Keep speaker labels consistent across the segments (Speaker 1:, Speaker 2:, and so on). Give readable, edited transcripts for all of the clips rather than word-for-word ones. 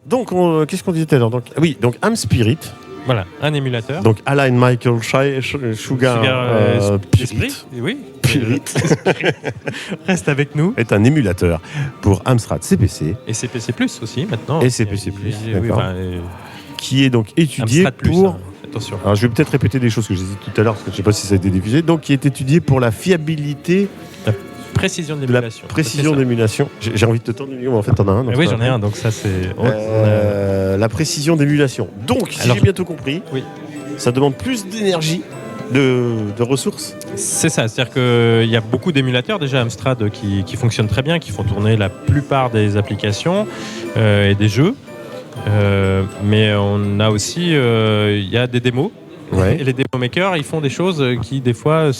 Speaker 1: Donc, qu'est-ce qu'on disait tout à l'heure? Donc Amspirit.
Speaker 2: Voilà, un émulateur.
Speaker 1: Donc Align Michael Sugar
Speaker 2: Esprit, oui.
Speaker 1: Spirit
Speaker 2: Reste avec nous.
Speaker 1: est un émulateur pour Amstrad CPC.
Speaker 2: Et CPC+, aussi, maintenant.
Speaker 1: Et CPC+,
Speaker 2: Oui,
Speaker 1: d'accord.
Speaker 2: enfin,
Speaker 1: Qui est donc étudié
Speaker 2: Amstrad Plus,
Speaker 1: pour...
Speaker 2: hein, attention.
Speaker 1: Alors, je vais peut-être répéter des choses que j'ai dit tout à l'heure, parce que je ne sais pas si ça a été diffusé. Donc, qui est étudié pour la fiabilité...
Speaker 2: Précision de
Speaker 1: De la
Speaker 2: l'émulation.
Speaker 1: précision
Speaker 2: C'est ça.
Speaker 1: d'émulation. J'ai envie de te tendre le micro, mais en fait, t'en as un. donc
Speaker 2: Oui,
Speaker 1: c'est
Speaker 2: j'en
Speaker 1: pas
Speaker 2: ai
Speaker 1: grave.
Speaker 2: un, donc ça c'est...
Speaker 1: La précision d'émulation. Donc, si
Speaker 2: Alors-
Speaker 1: j'ai bientôt compris,
Speaker 2: Oui.
Speaker 1: ça demande plus d'énergie, de ressources.
Speaker 2: C'est ça, c'est-à-dire qu'il y a beaucoup d'émulateurs déjà Amstrad qui fonctionnent très bien, qui font tourner la plupart des applications et des jeux. Mais on a aussi, il y a des démos.
Speaker 1: Ouais.
Speaker 2: Et les demo makers, ils font des choses qui des fois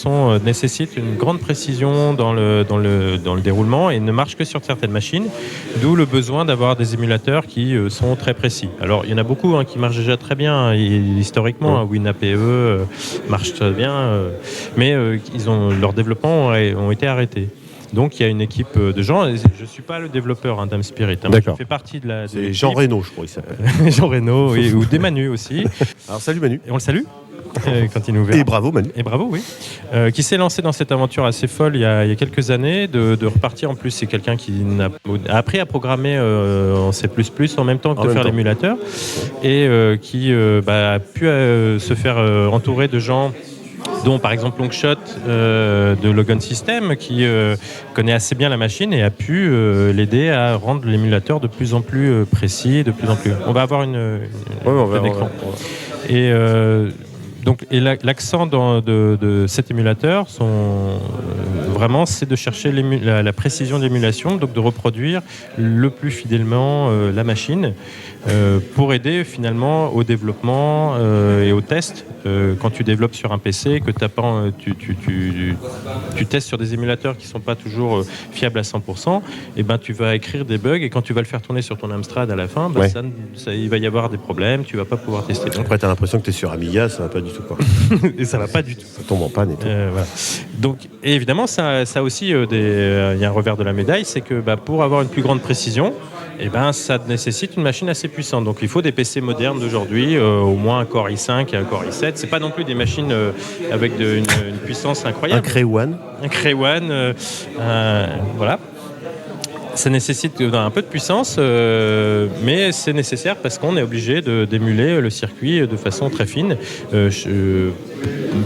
Speaker 2: nécessitent une grande précision dans le déroulement et ne marchent que sur certaines machines, d'où le besoin d'avoir des émulateurs qui sont très précis. Alors il y en a beaucoup qui marchent déjà très bien historiquement, WinAPE marche très bien, mais leur développement ont été arrêtés. Donc il y a une équipe de gens. Je ne suis pas le développeur d'Amspirit.
Speaker 1: D'accord.
Speaker 2: Je fais partie de la.
Speaker 1: C'est Jean Reynaud, je crois, il s'appelle.
Speaker 2: Jean Reynaud, oui, ou des Manu aussi.
Speaker 1: Alors, salut Manu.
Speaker 2: Et on le salue quand il nous verra.
Speaker 1: Et bravo Manu.
Speaker 2: Et bravo, oui. Qui s'est lancé dans cette aventure assez folle il y a quelques années, de repartir. En plus, c'est quelqu'un qui a appris à programmer en C++ en même temps que
Speaker 1: En
Speaker 2: de
Speaker 1: même
Speaker 2: faire
Speaker 1: temps.
Speaker 2: l'émulateur et qui a pu se faire entourer de gens dont par exemple Longshot de Logan System qui connaît assez bien la machine et a pu l'aider à rendre l'émulateur de plus en plus précis, de plus en plus... On va avoir une plein écran. Et donc, l'accent de cet émulateur, vraiment, c'est de chercher la précision de l'émulation, donc de reproduire le plus fidèlement la machine pour aider finalement au développement et au test. Quand tu développes sur un PC, que tu testes sur des émulateurs qui ne sont pas toujours fiables à 100%, et ben, tu vas écrire des bugs et quand tu vas le faire tourner sur ton Amstrad à la fin, ben, il va y avoir des problèmes, tu ne vas pas pouvoir tester. Donc,
Speaker 1: Après, t'as l'impression que t'es sur Amiga, ça va pas du tout, quoi.
Speaker 2: et ça va pas du tout.
Speaker 1: Ça tombe en panne et tout.
Speaker 2: Voilà. Donc, et évidemment, ça aussi, il y a un revers de la médaille, c'est que pour avoir une plus grande précision, ça nécessite une machine assez puissante. Donc il faut des PC modernes d'aujourd'hui, au moins un Core i5 et un Core i7. C'est pas non plus des machines avec une puissance incroyable.
Speaker 1: Un Cray One.
Speaker 2: Un Cray One, voilà. Ça nécessite un peu de puissance, mais c'est nécessaire parce qu'on est obligé d'émuler le circuit de façon très fine.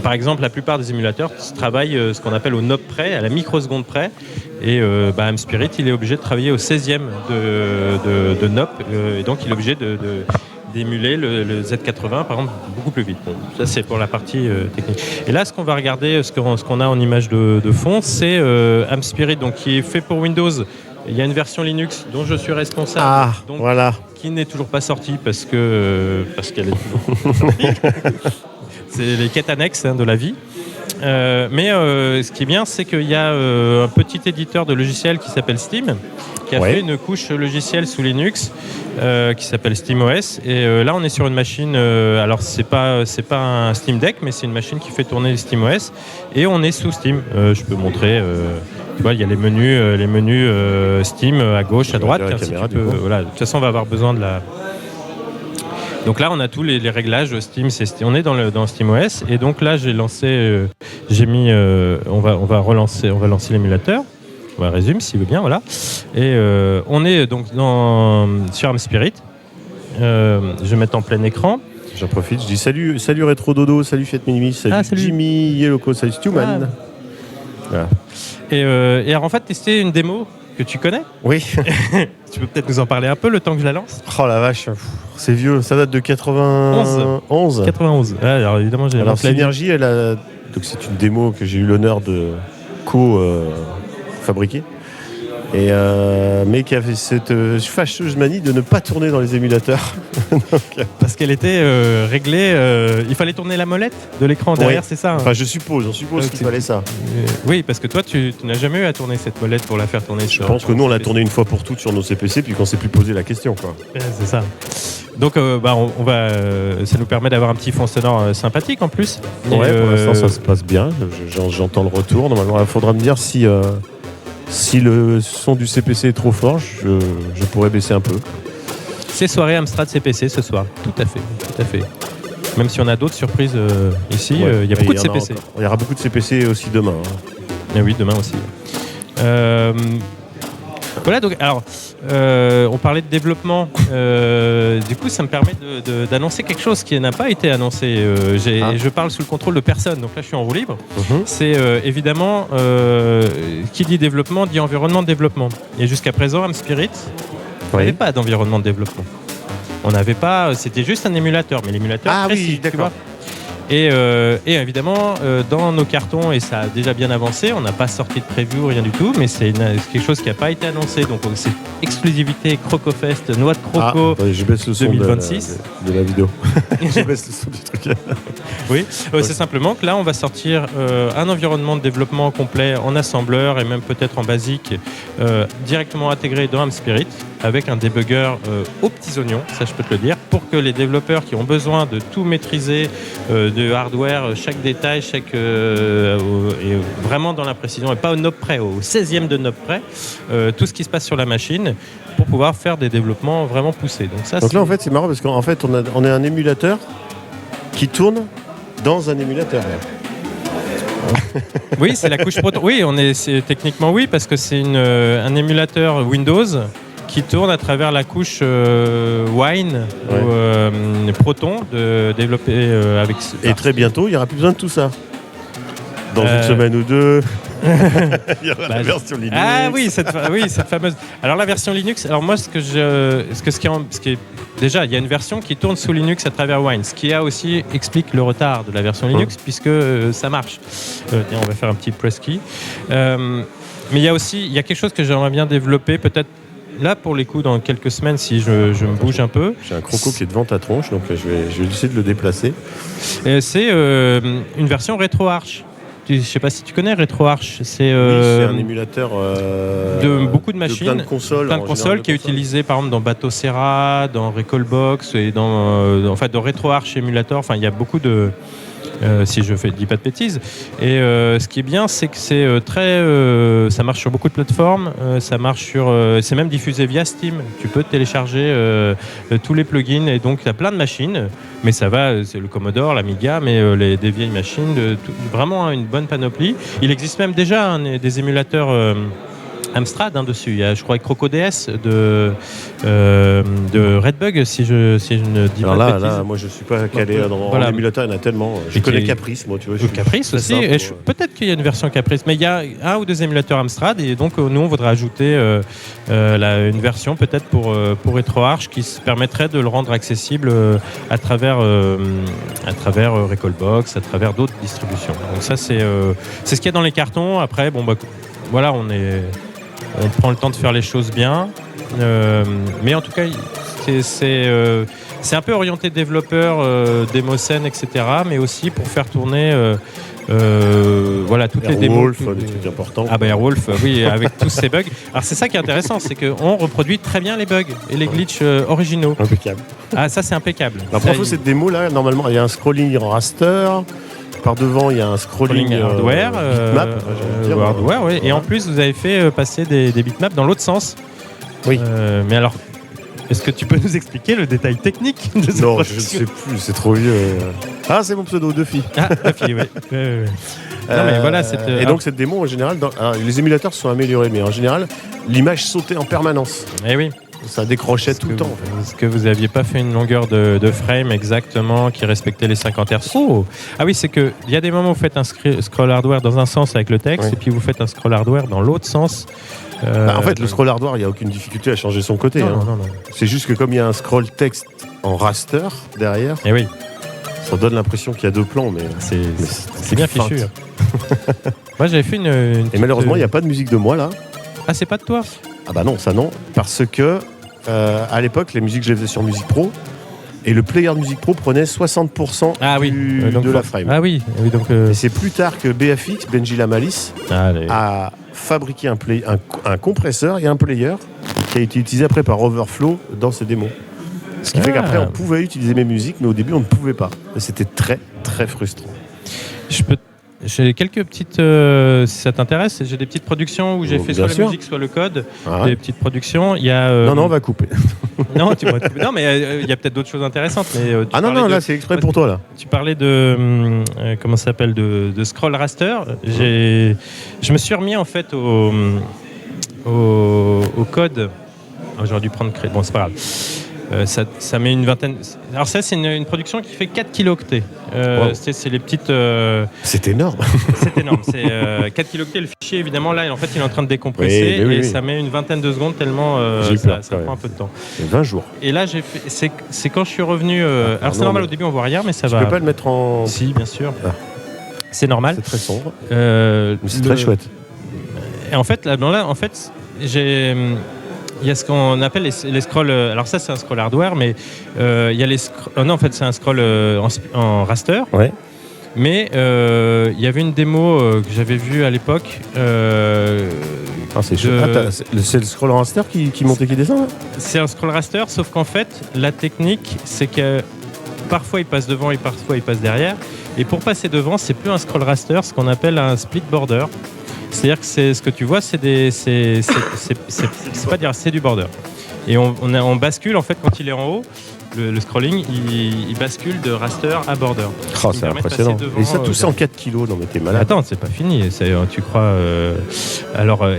Speaker 2: Par exemple, la plupart des émulateurs travaillent ce qu'on appelle au NOP près, à la microseconde près. Et Amspirit, il est obligé de travailler au 16e de NOP. Et donc, il est obligé d'émuler le Z80, par exemple, beaucoup plus vite. Bon, ça, c'est pour la partie technique. Et là, ce qu'on va regarder, ce qu'on a en image de fond, c'est Amspirit, donc, qui est fait pour Windows. Il y a une version Linux dont je suis responsable, donc,
Speaker 1: voilà.
Speaker 2: qui n'est toujours pas sortie parce qu'elle est toujours sortie. C'est les quêtes annexes de la vie. Mais ce qui est bien, c'est qu'il y a un petit éditeur de logiciels qui s'appelle Steam, qui a fait une couche logicielle sous Linux qui s'appelle SteamOS. Et là, on est sur une machine. Alors, c'est pas un Steam Deck, mais c'est une machine qui fait tourner SteamOS. Et on est sous Steam. Je peux montrer. Tu vois, il y a les menus Steam à gauche, à droite. Voilà. De toute façon, on va avoir besoin de la. Donc là, on a tous les réglages Steam. On est dans SteamOS. Et donc là, j'ai lancé, on va lancer l'émulateur. On va résumer s'il veut bien, voilà. Et on est donc sur Amspirit. Je vais mettre en plein écran.
Speaker 1: J'en profite, je dis salut Rétro Dodo, salut Fiat Minimi, salut Jimmy Yellowco, salut Stewman. Voilà.
Speaker 2: Et alors en fait, tester une démo que tu connais.
Speaker 1: Oui.
Speaker 2: Tu peux peut-être nous en parler un peu le temps que je la lance.
Speaker 1: Oh la vache, c'est vieux, ça date de 91.
Speaker 2: 91. Ouais, alors évidemment, j'ai.
Speaker 1: Alors Synergy, donc c'est une démo que j'ai eu l'honneur de fabriquer. Et mais qui avait cette fâcheuse manie de ne pas tourner dans les émulateurs. Donc,
Speaker 2: parce qu'elle était réglée. Il fallait tourner la molette de l'écran derrière, c'est ça.
Speaker 1: Enfin, je suppose qu'il fallait ça.
Speaker 2: Oui, parce que toi, tu n'as jamais eu à tourner cette molette pour la faire tourner.
Speaker 1: Je pense que nous, on l'a tourné une fois pour toutes sur nos CPC, puis qu'on s'est plus posé la question, quoi.
Speaker 2: C'est ça. Donc, on va. Ça nous permet d'avoir un petit fond sonore sympathique en plus.
Speaker 1: Ouais, pour l'instant, ça se passe bien. J'entends le retour. Normalement, il faudra me dire si le son du CPC est trop fort, je pourrais baisser un peu.
Speaker 2: c'est soirée Amstrad CPC ce soir. Tout à fait. Même si on a d'autres surprises ici, il y a beaucoup de CPC.
Speaker 1: Il y aura beaucoup de CPC aussi demain.
Speaker 2: Et oui, demain aussi. Voilà, donc, alors, on parlait de développement. Du coup, ça me permet d'annoncer quelque chose qui n'a pas été annoncé. Je parle sous le contrôle de personne, donc là, je suis en roue libre. C'est évidemment, qui dit développement, dit environnement de développement. Et jusqu'à présent, AmSpirit n'avait pas d'environnement de développement. On n'avait pas, c'était juste un émulateur, mais l'émulateur
Speaker 1: oui, d'accord.
Speaker 2: Et évidemment, dans nos cartons, et ça a déjà bien avancé, on n'a pas sorti de preview, rien du tout, mais c'est quelque chose qui n'a pas été annoncé. Donc c'est exclusivité CrocoFest, Noix de Croco
Speaker 1: je baisse le son
Speaker 2: 2026.
Speaker 1: de la vidéo. Je baisse le son du truc.
Speaker 2: Oui, c'est simplement que là, on va sortir un environnement de développement complet en assembleur et même peut-être en basique, directement intégré dans AmSpirit, avec un débugger aux petits oignons, ça je peux te le dire, pour que les développeurs qui ont besoin de tout maîtriser, de hardware, chaque détail, et vraiment dans la précision, et pas au knob près, au 16e de knob près, tout ce qui se passe sur la machine, pour pouvoir faire des développements vraiment poussés. Donc
Speaker 1: là, en fait, c'est marrant parce qu'en fait, on a un émulateur qui tourne dans un émulateur.
Speaker 2: Oui, c'est la couche proton. Oui, techniquement oui, parce que c'est un émulateur Windows qui tourne à travers la couche Wine ou Proton développée avec.
Speaker 1: Et très bientôt, il n'y aura plus besoin de tout ça. Dans une semaine ou deux, il y aura la version Linux.
Speaker 2: Ah oui, cette fameuse. Alors la version Linux. Alors moi, déjà, il y a une version qui tourne sous Linux à travers Wine, ce qui aussi explique le retard de la version Linux, puisque ça marche. Tiens, on va faire un petit press key. Mais il y a quelque chose que j'aimerais bien développer, peut-être. Là, pour les coups, dans quelques semaines, si je me bouge un peu.
Speaker 1: J'ai un croco qui est devant ta tronche, donc je vais essayer de le déplacer.
Speaker 2: C'est une version RetroArch. Je ne sais pas si tu connais RetroArch. C'est
Speaker 1: un émulateur
Speaker 2: de beaucoup de machines,
Speaker 1: plein de consoles
Speaker 2: qui est utilisé par exemple dans Batocera, dans Recalbox et dans RetroArch Emulator. Enfin, il y a beaucoup de si je dis pas de bêtises. Et ce qui est bien, c'est que c'est ça marche sur beaucoup de plateformes. Ça marche c'est même diffusé via Steam. Tu peux télécharger tous les plugins et donc il y a plein de machines. Mais ça va, c'est le Commodore, l'Amiga, mais des vieilles machines, vraiment une bonne panoplie. Il existe même déjà des émulateurs Amstrad dessus. Il y a, je crois, CrocoDS de Redbug, si je ne dis pas de bêtises.
Speaker 1: Là, moi, je suis pas calé dans l'émulateur. Il y en a tellement. Je connais Caprice, moi, tu vois.
Speaker 2: Caprice aussi. Peut-être qu'il y a une version Caprice, mais il y a un ou deux émulateurs Amstrad, et donc nous, on voudrait ajouter une version peut-être pour RetroArch qui se permettrait de le rendre accessible à travers Recalbox, à travers d'autres distributions. Donc ça, c'est ce qu'il y a dans les cartons. Après, voilà, on prend le temps de faire les choses bien, mais en tout cas c'est un peu orienté développeur, démocène, etc., mais aussi pour faire tourner toutes les démos,
Speaker 1: des trucs importants.
Speaker 2: Airwolf, oui, avec tous ces bugs. Alors c'est ça qui est intéressant, c'est qu'on reproduit très bien les bugs et les glitches originaux.
Speaker 1: Impeccable.
Speaker 2: Ah, ça c'est impeccable.
Speaker 1: Alors pour cette démo là, normalement il y a un scrolling en raster. Par devant, il y a un scrolling
Speaker 2: hardware,
Speaker 1: bitmap,
Speaker 2: hardware, oui. Et en plus, vous avez fait passer des bitmaps dans l'autre sens.
Speaker 1: Oui.
Speaker 2: Mais alors, est-ce que tu peux nous expliquer le détail technique de cette
Speaker 1: Non, je ne sais plus, c'est trop vieux. Ah, c'est mon pseudo, Duffy.
Speaker 2: Ah, Duffy, oui. Non, mais voilà,
Speaker 1: et donc cette démo, en général, les émulateurs se sont améliorés, mais en général, l'image sautait en permanence.
Speaker 2: Eh oui.
Speaker 1: Ça décrochait tout le temps. En fait.
Speaker 2: Est-ce que vous n'aviez pas fait une longueur de frame exactement qui respectait les 50 Hz? Oh. Ah oui, c'est qu'il y a des moments où vous faites un scroll hardware dans un sens avec le texte, et puis vous faites un scroll hardware dans l'autre sens.
Speaker 1: En fait, le scroll hardware, il n'y a aucune difficulté à changer son côté.
Speaker 2: Non.
Speaker 1: C'est juste que comme il y a un scroll texte en raster derrière,
Speaker 2: oui.
Speaker 1: Ça donne l'impression qu'il y a deux plans, mais
Speaker 2: c'est bien fichu. Moi, j'avais fait une
Speaker 1: et malheureusement, il n'y a pas de musique de moi là.
Speaker 2: Ah, c'est pas de toi?
Speaker 1: Ah bah non, ça non, parce que à l'époque, les musiques, je les faisais sur Music Pro, et le player de Music Pro prenait 60% de la frame.
Speaker 2: Ah oui, donc.
Speaker 1: Et c'est plus tard que BFX, Benji Lamalis, a fabriqué un compresseur et un player qui a été utilisé après par Overflow dans ses démos. Ce qui fait qu'après, on pouvait utiliser mes musiques, mais au début, on ne pouvait pas. Et c'était très, très frustrant.
Speaker 2: J'ai quelques petites, si ça t'intéresse, j'ai des petites productions où j'ai fait soit la musique, soit le code. Des petites productions. Il y a,
Speaker 1: non, on va couper.
Speaker 2: Non, non, mais il y a peut-être d'autres choses intéressantes. Mais,
Speaker 1: non, là, c'est exprès pour toi, là.
Speaker 2: Tu parlais de, comment ça s'appelle, de Scroll Raster. Je me suis remis, en fait, au code. J'aurais dû prendre crédit. Bon, c'est pas grave. Ça met une vingtaine. Alors ça, c'est une production qui fait 4 kilooctets. C'est les petites.
Speaker 1: C'est énorme.
Speaker 2: C'est énorme. C'est 4 kilooctets. Le fichier, évidemment, là, en fait, il est en train de décompresser et ça met une vingtaine de secondes tellement ça prend un peu de temps.
Speaker 1: 20 jours.
Speaker 2: Et là, c'est quand je suis revenu. Alors c'est normal, au début, on voit rien, mais ça va.
Speaker 1: Tu peux pas le mettre en.
Speaker 2: Si, bien sûr. C'est normal.
Speaker 1: C'est très sombre. C'est très chouette.
Speaker 2: Et en fait, là, j'ai. Il y a ce qu'on appelle les scrolls. Alors ça, c'est un scroll hardware, mais il y a les. Non, en fait, c'est un scroll en raster.
Speaker 1: Ouais.
Speaker 2: Mais il y avait une démo que j'avais vue à l'époque.
Speaker 1: C'est chaud. C'est le scroll en raster qui monte et qui descend, là ?
Speaker 2: C'est un scroll raster, sauf qu'en fait, la technique, c'est que parfois il passe devant et parfois il passe derrière. Et pour passer devant, c'est plus un scroll raster, ce qu'on appelle un split border. C'est-à-dire que ce que tu vois, c'est pas dire, c'est du border. Et on bascule en fait quand il est en haut. Le scrolling, il bascule de raster à border.
Speaker 1: C'est impressionnant. Et ça, tout ça en 4 kilos. Non, mais t'es malade.
Speaker 2: Attends, c'est pas fini. Tu crois.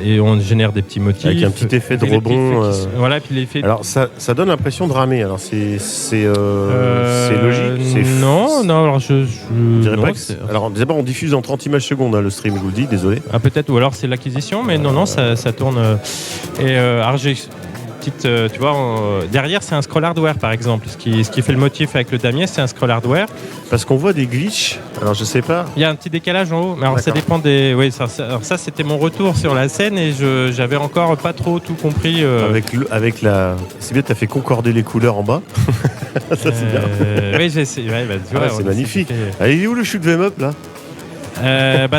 Speaker 2: Et on génère des petits motifs.
Speaker 1: Avec un petit effet de rebond.
Speaker 2: Voilà, puis l'effet.
Speaker 1: Alors, ça donne l'impression de ramer. Alors, c'est logique.
Speaker 2: Non, alors je
Speaker 1: dirais pas que alors, d'abord, on diffuse en 30 images secondes, le stream, je vous le dis, désolé.
Speaker 2: Ah, peut-être, ou alors c'est l'acquisition, mais non, ça tourne. Alors, j'ai. Tu vois, derrière c'est un scroll hardware par exemple. Ce qui fait le motif avec le damier, c'est un scroll hardware.
Speaker 1: Parce qu'on voit des glitches. Alors je sais pas.
Speaker 2: Il y a un petit décalage en haut, mais alors ça dépend des. Oui, alors ça c'était mon retour sur la scène et j'avais encore pas trop tout compris.
Speaker 1: Avec la. C'est bien, t'as fait concorder les couleurs en bas. Ça c'est bien.
Speaker 2: Oui, j'ai essayé.
Speaker 1: C'est magnifique. Allez, il est où le shoot 'em up là?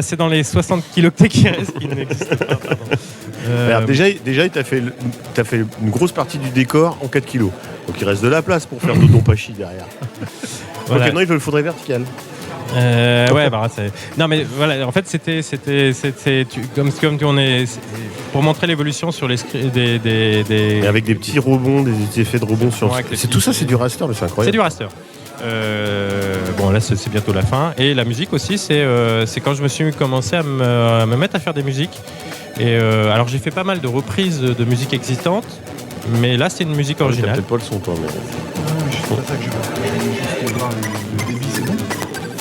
Speaker 2: C'est dans les 60 kilooctets qui restent, qui n'existent pas.
Speaker 1: Alors déjà t'as fait une grosse partie du décor en 4 kilos. Donc il reste de la place pour faire Dodon Pachi derrière. Voilà. Ok, non, il faudrait vertical.
Speaker 2: Non mais voilà, en fait c'était comme on est pour montrer l'évolution sur les des
Speaker 1: avec des petits rebonds, des effets de rebond sur. C'est tout ça, c'est du raster, mais c'est incroyable.
Speaker 2: C'est du raster. Bon là c'est bientôt la fin et la musique aussi c'est quand je me suis commencé à me mettre à faire des musiques et alors j'ai fait pas mal de reprises de musique existante mais là c'est une musique originale.
Speaker 1: Peut-être pas le son toi mais.
Speaker 3: C'est pas ça que je veux. Juste voir le débit, c'est bon.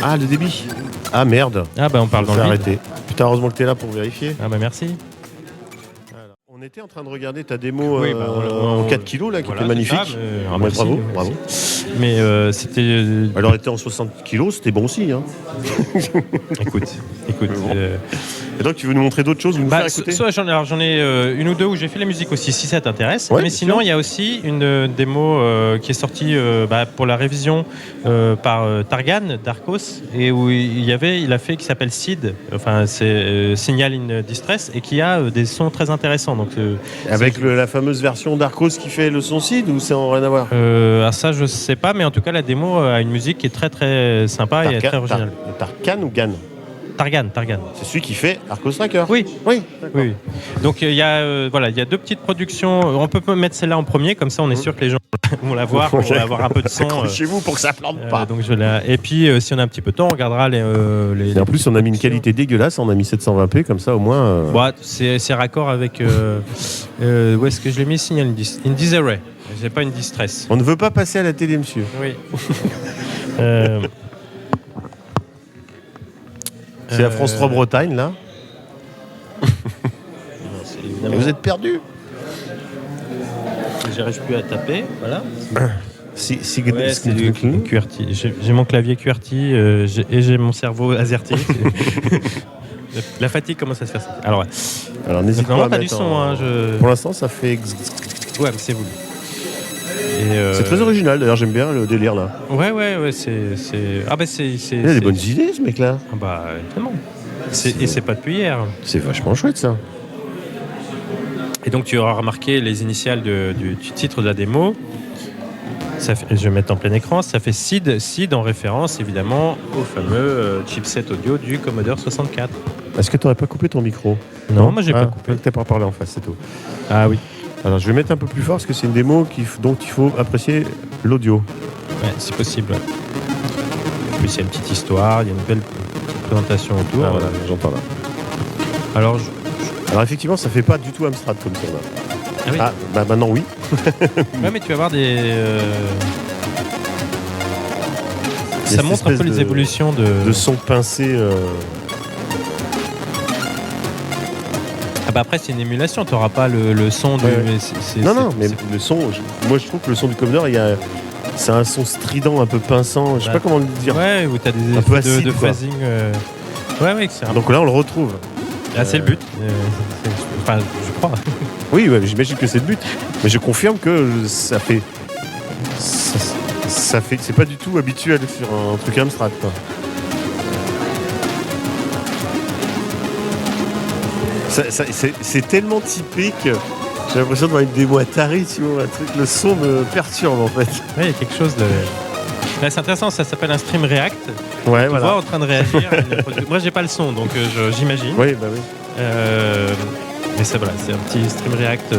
Speaker 1: Ah, le débit. Ah merde.
Speaker 2: Ah bah on parle dans le vide.
Speaker 1: Arrêté. Putain, heureusement que t'es là pour vérifier.
Speaker 2: Ah bah merci.
Speaker 1: Voilà. On était en train de regarder ta démo en 4 kilos là qui était magnifique. Bravo.
Speaker 2: Mais c'était.
Speaker 1: Alors elle était en 60 kilos, c'était bon aussi. Hein.
Speaker 2: Écoute.
Speaker 1: Et donc tu veux nous montrer d'autres choses, nous faire écouter
Speaker 2: j'en ai une ou deux où j'ai fait la musique aussi, si ça t'intéresse.
Speaker 1: Ouais,
Speaker 2: mais sinon, il y a aussi une démo qui est sortie pour la révision par Targan d'Arcos et où il a fait qui s'appelle Seed, enfin c'est Signal in Distress et qui a des sons très intéressants. Donc
Speaker 1: avec la fameuse version d'Arcos qui fait le son Seed ou c'est en rien à voir
Speaker 2: ça je sais pas, mais en tout cas la démo a une musique qui est très très sympa et très originale.
Speaker 1: Tarkan ou Gan?
Speaker 2: Targan.
Speaker 1: C'est celui qui fait Arcos Tracker.
Speaker 2: Oui. Donc il y a deux petites productions. On peut mettre celle-là en premier, comme ça on est sûr que les gens vont la voir, on va avoir un peu de son.
Speaker 1: Chez vous pour que ça plante pas.
Speaker 2: Donc et puis si on a un petit peu de temps, on regardera les.
Speaker 1: Et en plus on a mis une qualité dégueulasse, on a mis 720p comme ça au moins.
Speaker 2: C'est raccord avec. Où est-ce que je l'ai mis? Signal in Disarray. J'ai pas une distress.
Speaker 1: On ne veut pas passer à la télé, monsieur.
Speaker 2: Oui.
Speaker 1: C'est la France 3 Bretagne, là.
Speaker 2: Non,
Speaker 1: vous êtes perdu.
Speaker 2: J'arrive plus à taper. Voilà.
Speaker 1: C'est
Speaker 2: du QWERTY. J'ai mon clavier QWERTY et j'ai mon cerveau AZERTY. La fatigue commence à se faire. Alors
Speaker 1: n'hésite pas à mettre
Speaker 2: du son.
Speaker 1: Pour l'instant, ça fait.
Speaker 2: Ouais, mais c'est voulu.
Speaker 1: C'est très original, d'ailleurs, j'aime bien le délire là.
Speaker 2: Ouais, c'est. Ah bah c'est.
Speaker 1: Il a des bonnes idées, ce mec-là.
Speaker 2: Ah bah évidemment. Et c'est pas depuis hier.
Speaker 1: C'est vachement chouette ça.
Speaker 2: Et donc tu auras remarqué les initiales du titre de la démo. je vais mettre en plein écran, ça fait SID en référence évidemment au fameux chipset audio du Commodore 64.
Speaker 1: Est-ce que tu n'aurais pas coupé ton micro?
Speaker 2: Non, moi j'ai pas coupé.
Speaker 1: Tu n'as pas parlé en face, c'est tout.
Speaker 2: Ah oui.
Speaker 1: Alors je vais mettre un peu plus fort parce que c'est une démo dont il faut apprécier l'audio.
Speaker 2: Ouais, c'est possible. En plus il y a une petite histoire, il y a une belle petite présentation autour.
Speaker 1: Ah voilà, j'entends là.
Speaker 2: Alors,
Speaker 1: effectivement, ça fait pas du tout Amstrad comme ça. Là.
Speaker 2: Ah oui.
Speaker 1: Ah, bah maintenant oui.
Speaker 2: Ouais, mais tu vas voir des. Ça montre un peu les évolutions
Speaker 1: de son pincé.
Speaker 2: Ah bah après c'est une émulation, tu n'auras pas le son du.
Speaker 1: Non, mais le son. Moi je trouve que le son du Commodore, c'est un son strident, un peu pinçant. Je sais pas comment le dire.
Speaker 2: Ouais, où tu as des effets acide, de phasing. Ouais, c'est
Speaker 1: donc là on le retrouve.
Speaker 2: Là c'est le but. Enfin, je crois.
Speaker 1: Oui, j'imagine que c'est le but. Mais je confirme que ça fait. C'est pas du tout habituel sur un truc Amstrad, quoi. C'est tellement typé que j'ai l'impression de voir une démo Atari, tu vois, un truc, le son me perturbe en fait.
Speaker 2: Ouais, il y a quelque chose de. Là, c'est intéressant, ça s'appelle un stream react.
Speaker 1: Ouais,
Speaker 2: tu
Speaker 1: voilà.
Speaker 2: vois en train de réagir. Moi, j'ai pas le son, donc j'imagine.
Speaker 1: Oui, bah oui.
Speaker 2: Mais c'est voilà, c'est un petit stream react.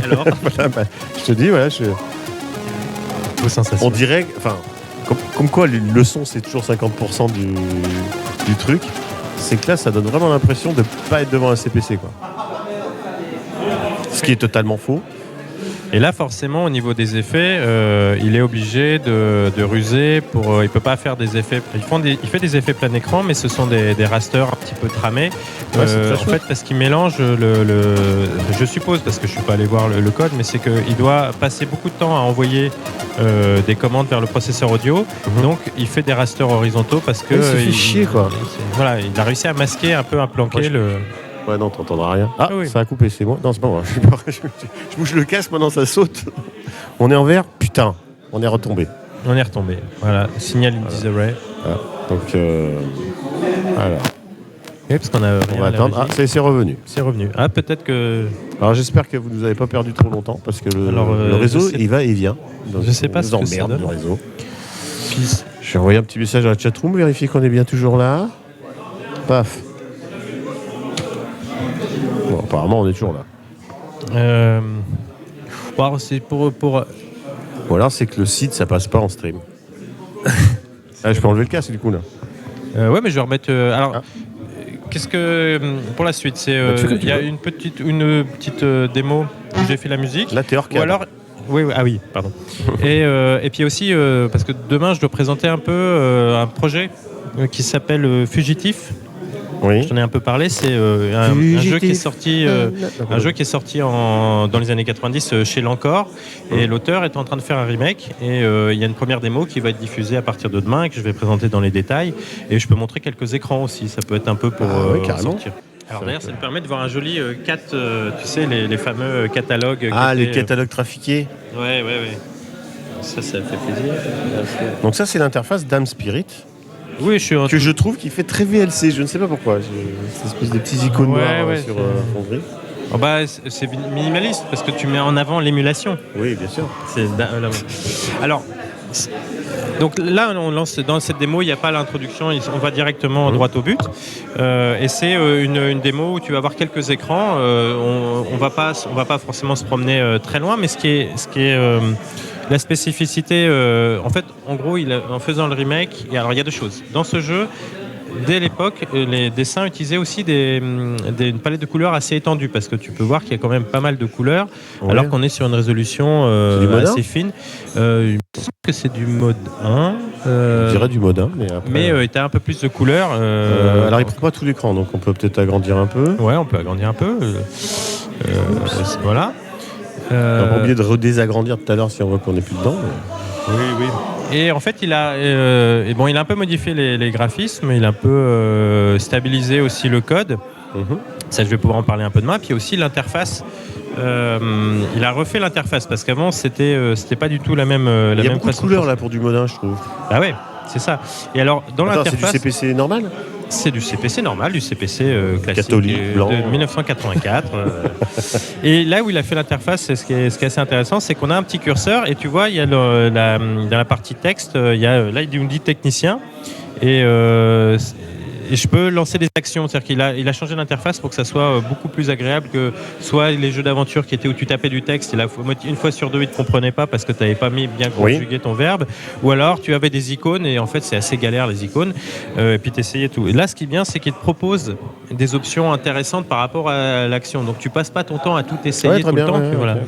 Speaker 2: Alors,
Speaker 1: voilà, je te dis, voilà,
Speaker 2: vos sensations.
Speaker 1: On dirait, enfin, comme quoi le son c'est toujours 50% du truc. C'est que là, ça donne vraiment l'impression de pas être devant un CPC, quoi. Ce qui est totalement faux.
Speaker 2: Et là, forcément, au niveau des effets, il est obligé de ruser pour. Il peut pas faire des effets. Il fait des effets plein écran, mais ce sont des rasters un petit peu tramés.
Speaker 1: Ouais,
Speaker 2: en fait, parce qu'il mélange je suppose, parce que je suis pas allé voir le code, mais c'est qu'il doit passer beaucoup de temps à envoyer des commandes vers le processeur audio. Donc, il fait des rasters horizontaux parce que.
Speaker 1: Il se fait chier, quoi.
Speaker 2: Voilà, il a réussi à masquer un peu, à planquer le.
Speaker 1: Ouais, non, t'entendras rien. Ah,
Speaker 2: oui.
Speaker 1: Ça a coupé, c'est moi. Non, c'est pas moi. Je bouge le casque, maintenant ça saute. On est en vert. Putain, on est retombé.
Speaker 2: On est retombé. Voilà, signal in disarray.
Speaker 1: Voilà. Donc, voilà.
Speaker 2: Oui, parce qu'on a.
Speaker 1: On va attendre. Ah, c'est revenu.
Speaker 2: C'est revenu. Ah, peut-être que.
Speaker 1: Alors, j'espère que vous ne nous avez pas perdu trop longtemps parce que le réseau, il va et il vient. Donc,
Speaker 2: je sais pas ce que ça donne.
Speaker 1: Le réseau. Je vais envoyer un petit message à la chatroom, vérifier qu'on est bien toujours là. Paf. Bon, apparemment, on est toujours là.
Speaker 2: Bon, c'est pour.
Speaker 1: Ou alors, c'est que le site, ça passe pas en stream. Je peux enlever le casque, du coup, là.
Speaker 2: Ouais, mais je vais remettre. Qu'est-ce que. Pour la suite, c'est. Il y a une petite démo où j'ai fait la musique.
Speaker 1: Là, t'es hors cadre.
Speaker 2: Ou alors. Oui, pardon. et puis aussi, parce que demain, je dois présenter un peu un projet qui s'appelle Fugitif.
Speaker 1: Oui.
Speaker 2: Je t'en ai un peu parlé, c'est un jeu qui est sorti, dans les années 90 chez Lancor, et l'auteur est en train de faire un remake, et il y a une première démo qui va être diffusée à partir de demain et que je vais présenter dans les détails, et je peux montrer quelques écrans aussi, ça peut être un peu pour sortir. Alors d'ailleurs, ça me permet de voir un joli tu sais, les fameux catalogues.
Speaker 1: Les catalogues trafiqués.
Speaker 2: Ouais. Ça fait plaisir.
Speaker 1: Donc ça, c'est l'interface Dame Spirit.
Speaker 2: Oui,
Speaker 1: que je trouve qui fait très VLC, je ne sais pas pourquoi. Cette espèce de petits icônes noirs sur fond gris.
Speaker 2: C'est minimaliste parce que tu mets en avant l'émulation.
Speaker 1: Oui, bien sûr.
Speaker 2: Alors, donc là, on lance dans cette démo, il n'y a pas l'introduction, on va directement droit au but. Et c'est une démo où tu vas avoir quelques écrans. On va pas forcément se promener très loin, mais ce qui est la spécificité, en fait, en gros, en faisant le remake, il y a deux choses. Dans ce jeu, dès l'époque, les dessins utilisaient aussi une palette de couleurs assez étendue, parce que tu peux voir qu'il y a quand même pas mal de couleurs, alors qu'on est sur une résolution assez fine. Il me semble que c'est du mode 1.
Speaker 1: On dirait du mode 1, mais après...
Speaker 2: Mais tu as un peu plus de couleurs.
Speaker 1: Alors, il ne prend pas tout l'écran, donc on peut peut-être agrandir un peu.
Speaker 2: Ouais, on peut agrandir un peu. Voilà.
Speaker 1: On n'a pas oublié de redésagrandir tout à l'heure si on voit qu'on n'est plus dedans. Mais...
Speaker 2: Oui. Et en fait, il a un peu modifié les graphismes, il a un peu stabilisé aussi le code. Ça, je vais pouvoir en parler un peu demain. Puis aussi l'interface. Il a refait l'interface parce qu'avant, c'était pas du tout la même façon.
Speaker 1: Il y a beaucoup de couleurs là pour du mode 1, je trouve.
Speaker 2: Ah ouais, c'est ça. Et alors, dans l'interface.
Speaker 1: C'est du CPC normal ?
Speaker 2: C'est du CPC normal, du CPC classique
Speaker 1: Catholique, blanc.
Speaker 2: de 1984. Et là où il a fait l'interface, ce qui est assez intéressant, c'est qu'on a un petit curseur et tu vois, il y a dans la partie texte, il nous dit technicien et je peux lancer des actions. C'est-à-dire qu'il a changé l'interface pour que ça soit beaucoup plus agréable que soit les jeux d'aventure qui étaient où tu tapais du texte et là, une fois sur deux, il ne te comprenait pas parce que tu n'avais pas mis bien conjugué ton verbe. Ou alors, tu avais des icônes et en fait, c'est assez galère les icônes. Et puis, tu essayais tout. Et là, ce qui est bien, c'est qu'il te propose des options intéressantes par rapport à l'action. Donc, tu passes pas ton temps à tout essayer tout le temps. Voilà.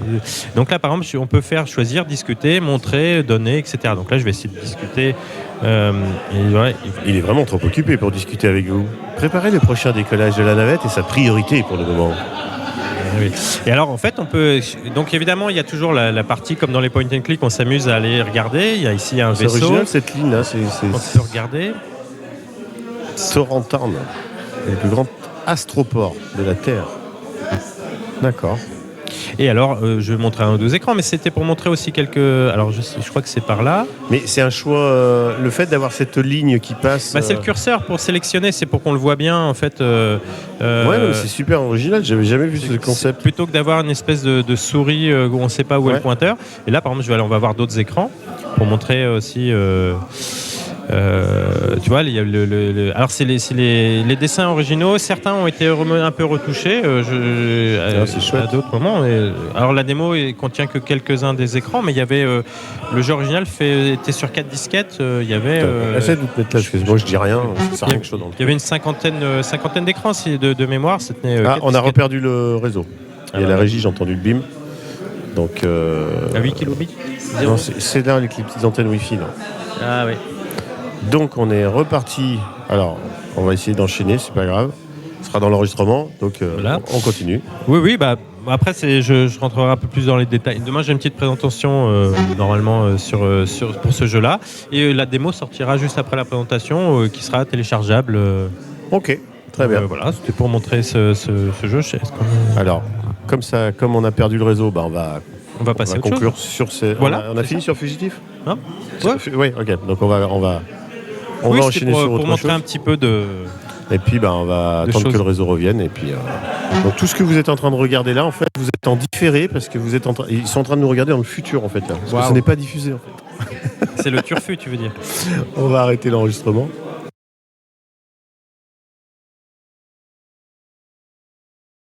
Speaker 2: Donc là, par exemple, on peut choisir, discuter, montrer, donner, etc. Donc là, je vais essayer de discuter.
Speaker 1: Il est vraiment trop occupé pour discuter avec vous. Préparez le prochain décollage de la navette et sa priorité pour le moment.
Speaker 2: Oui. Et alors en fait on peut donc évidemment il y a toujours la partie comme dans les point and click, on s'amuse à aller regarder. Il y a ici un vaisseau.
Speaker 1: C'est original cette ligne là.
Speaker 2: On peut regarder.
Speaker 1: Sorantarn, le plus grand astroport de la Terre. D'accord.
Speaker 2: Et alors, je vais montrer un ou deux écrans, mais c'était pour montrer aussi quelques... Alors, je crois que c'est par là.
Speaker 1: Mais c'est un choix... le fait d'avoir cette ligne qui passe...
Speaker 2: C'est le curseur pour sélectionner, c'est pour qu'on le voit bien, en fait.
Speaker 1: mais c'est super original, j'avais jamais vu ce concept.
Speaker 2: Plutôt que d'avoir une espèce de souris où on ne sait pas où est le pointeur. Et là, par exemple, on va voir d'autres écrans pour montrer aussi... tu vois, il y a alors c'est les dessins originaux. Certains ont été un peu retouchés à d'autres moments. Alors la démo contient que quelques-uns des écrans, mais il y avait le jeu original était sur 4 disquettes. Il y avait.
Speaker 1: Essaie de te mettre là, parce que moi je dis rien.
Speaker 2: Il y avait une cinquantaine d'écrans de mémoire.
Speaker 1: On a reperdu le réseau. Il y a la régie, j'ai entendu le bim. Donc.
Speaker 2: À 8 kilobits.
Speaker 1: Non, c'est là les petites antennes Wi-Fi. Là.
Speaker 2: Ah oui.
Speaker 1: Donc on est reparti. Alors, on va essayer d'enchaîner, c'est pas grave. Ce sera dans l'enregistrement, donc voilà. On continue.
Speaker 2: Oui, après je rentrerai un peu plus dans les détails. Demain j'ai une petite présentation normalement pour ce jeu-là. Et la démo sortira juste après la présentation qui sera téléchargeable.
Speaker 1: Ok, très bien.
Speaker 2: Voilà, c'était pour montrer ce jeu.
Speaker 1: Alors, comme on a perdu le réseau, on va
Speaker 2: passer
Speaker 1: conclure sur ces...
Speaker 2: Voilà,
Speaker 1: on a fini sur Fugitif ?
Speaker 2: Hein ?
Speaker 1: Oui, ok. Donc on va enchaîner sur autre chose.
Speaker 2: Pour montrer un petit peu de...
Speaker 1: Et puis on va attendre que le réseau revienne. Et puis donc tout ce que vous êtes en train de regarder là, en fait, vous êtes en différé parce que ils sont en train de nous regarder dans le futur en fait là. Parce que ce n'est pas diffusé en fait.
Speaker 2: C'est le turfu, tu veux dire.
Speaker 1: On va arrêter l'enregistrement.